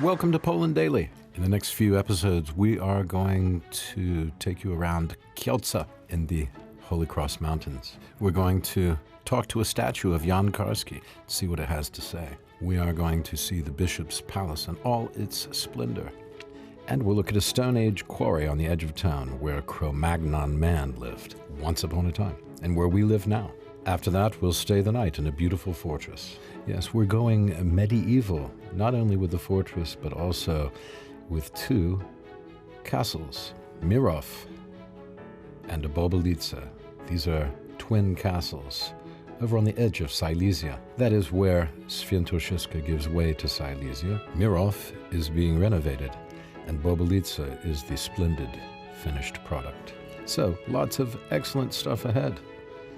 Welcome to Poland Daily. In the next few episodes, we are going to take you around Kielce in the Holy Cross Mountains. We're going to talk to a statue of Jan Karski, see what it has to say. We are going to see the bishop's palace in all its splendor. And we'll look at a Stone Age quarry on the edge of town where Cro-Magnon man lived once upon a time, and where we live now. After that, we'll stay the night in a beautiful fortress. Yes, we're going medieval, not only with the fortress, but also with two castles, Mirów and Bobolice. These are twin castles over on the edge of Silesia. That is where Świętokrzyska gives way to Silesia. Mirów is being renovated, and Bobolice is the splendid finished product. So, lots of excellent stuff ahead.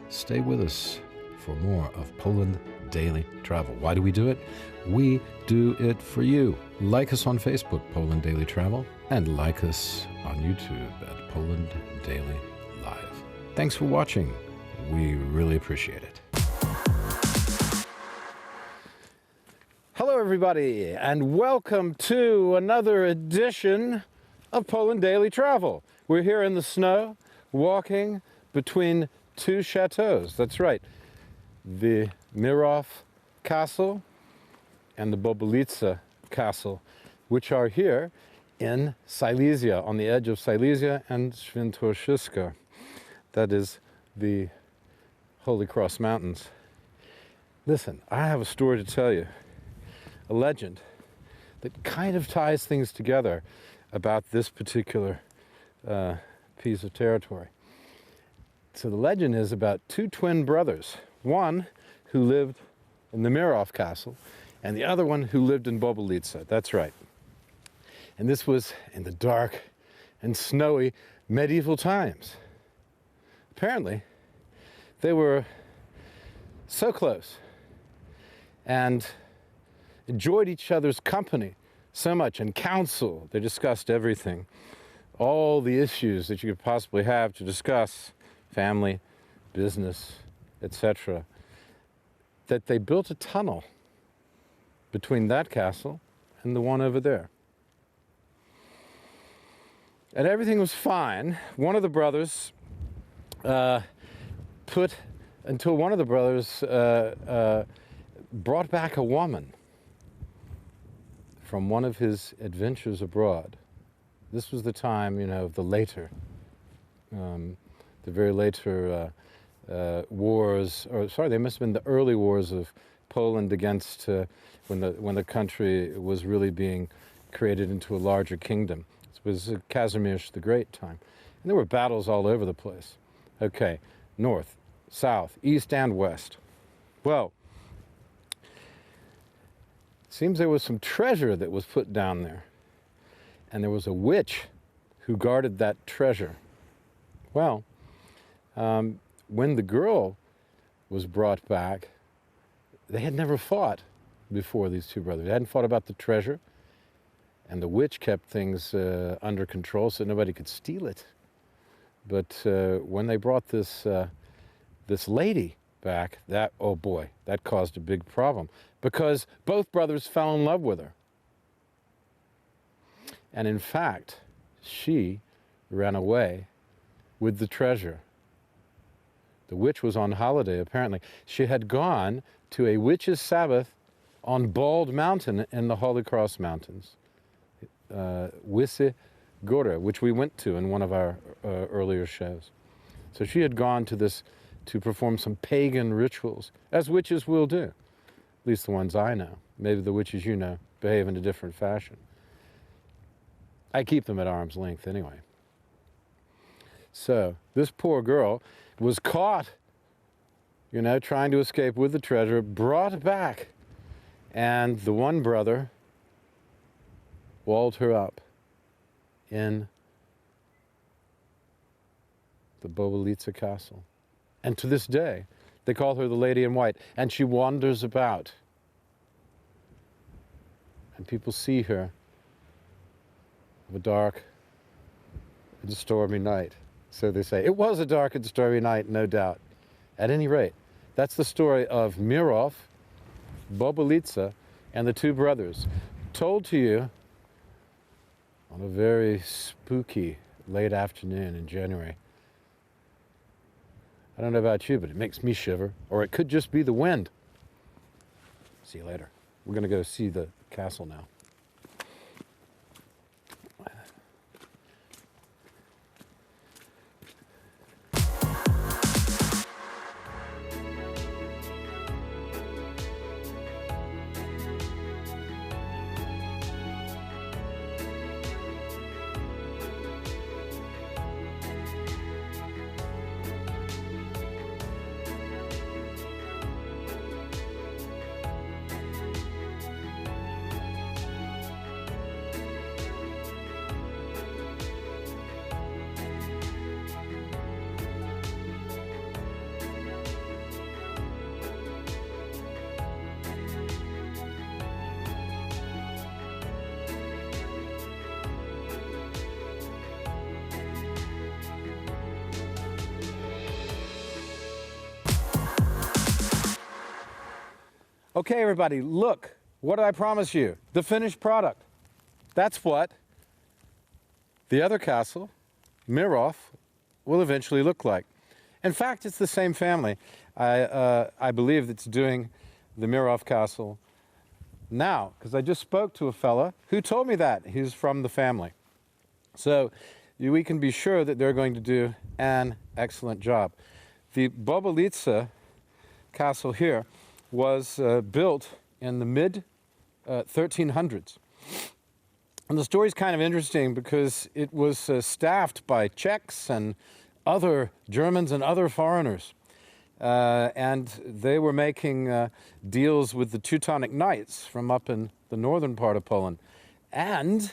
Stay with us for more of Poland Daily Travel. Why do we do it? We do it for you. Like us on Facebook, Poland Daily Travel, and like us on YouTube at Poland Daily Live. Thanks for watching. We really appreciate it. Hello, everybody, and welcome to another edition of Poland Daily Travel. We're here in the snow, walking between two chateaux. That's right, the Mirów Castle and the Bobolice Castle, which are here in Silesia, on the edge of Silesia and Świętokrzyska. That is the Holy Cross Mountains. Listen, I have a story to tell you, a legend that kind of ties things together about this particular piece of territory. So the legend is about two twin brothers, one who lived in the Mirów Castle and the other one who lived in Bobolice. That's right. And this was in the dark and snowy medieval times. Apparently, they were so close and enjoyed each other's company so much, and counsel. They discussed everything, all the issues that you could possibly have to discuss, family, business, etc., that they built a tunnel between that castle and the one over there. And everything was fine. One of the brothers until one of the brothers brought back a woman from one of his adventures abroad. This was the time, of the later, the very later wars, or sorry, they must have been the early wars of Poland against when the country was really being created into a larger kingdom. It was Casimir the Great time, and there were battles all over the place. Okay, north, south, east, and west. Well, seems there was some treasure that was put down there, and there was a witch who guarded that treasure. Well, when the girl was brought back, they had never fought before, these two brothers. They hadn't fought about the treasure, and the witch kept things under control so nobody could steal it. But when they brought this lady back, oh boy, that caused a big problem, because both brothers fell in love with her. And in fact, she ran away with the treasure. The witch was on holiday, apparently. She had gone to a witch's sabbath on Bald Mountain in the Holy Cross Mountains, Wysokie Góry, which we went to in one of our earlier shows. So she had gone to this to perform some pagan rituals, as witches will do, at least the ones I know. Maybe the witches you know behave in a different fashion. I keep them at arm's length anyway. So this poor girl was caught, trying to escape with the treasure, brought back, and the one brother walled her up in the Bobolice Castle. And to this day, they call her the Lady in White, and she wanders about. And people see her of a dark and stormy night. So they say, it was a dark and stormy night, no doubt. At any rate, that's the story of Mirów, Bobolice, and the two brothers, told to you on a very spooky late afternoon in January. I don't know about you, but it makes me shiver. Or it could just be the wind. See you later. We're going to go see the castle now. Okay, everybody, look. What did I promise you? The finished product. That's what the other castle, Mirów, will eventually look like. In fact, it's the same family. I believe that's doing the Mirów Castle now, because I just spoke to a fella who told me that. He's from the family. So we can be sure that they're going to do an excellent job. The Bobolice Castle here was built in the mid-1300s. And the story's kind of interesting because it was staffed by Czechs and other Germans and other foreigners. And they were making deals with the Teutonic Knights from up in the northern part of Poland. And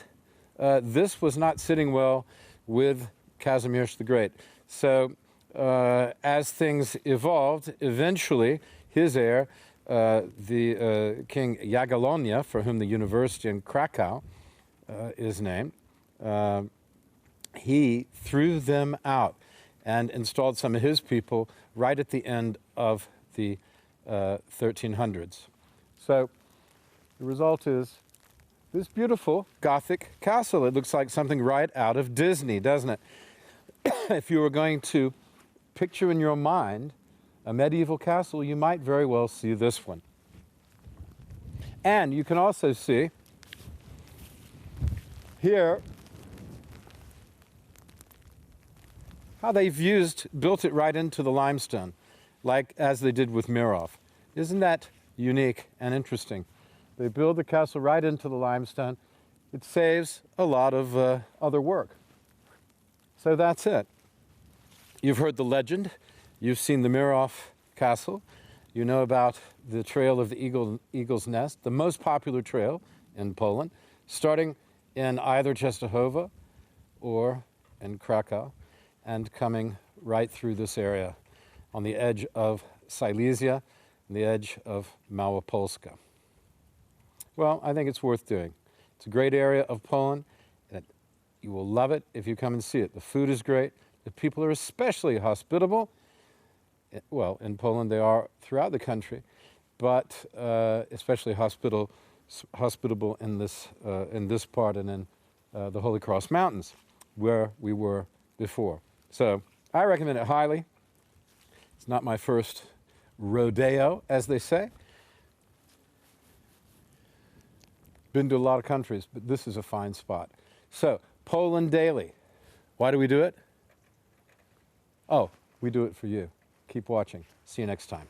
this was not sitting well with Casimir the Great. So as things evolved, eventually his heir, the King Jagiellonia, for whom the university in Krakow is named, he threw them out and installed some of his people right at the end of the 1300s. So the result is this beautiful Gothic castle. It looks like something right out of Disney, doesn't it? If you were going to picture in your mind a medieval castle, you might very well see this one. And you can also see here how they've built it right into the limestone, like as they did with Mirów. Isn't that unique and interesting? They build the castle right into the limestone. It saves a lot of other work. So that's it. You've heard the legend. You've seen the Mirów Castle. You know about the Trail of the Eagle's Nest, the most popular trail in Poland, starting in either Częstochowa or in Krakow, and coming right through this area on the edge of Silesia and the edge of Małopolska. Well, I think it's worth doing. It's a great area of Poland, and you will love it if you come and see it. The food is great. The people are especially hospitable. Well, in Poland they are throughout the country, but especially hospitable in this part and in the Holy Cross Mountains, where we were before. So I recommend it highly. It's not my first rodeo, as they say. Been to a lot of countries, but this is a fine spot. So, Poland Daily. Why do we do it? Oh, we do it for you. Keep watching. See you next time.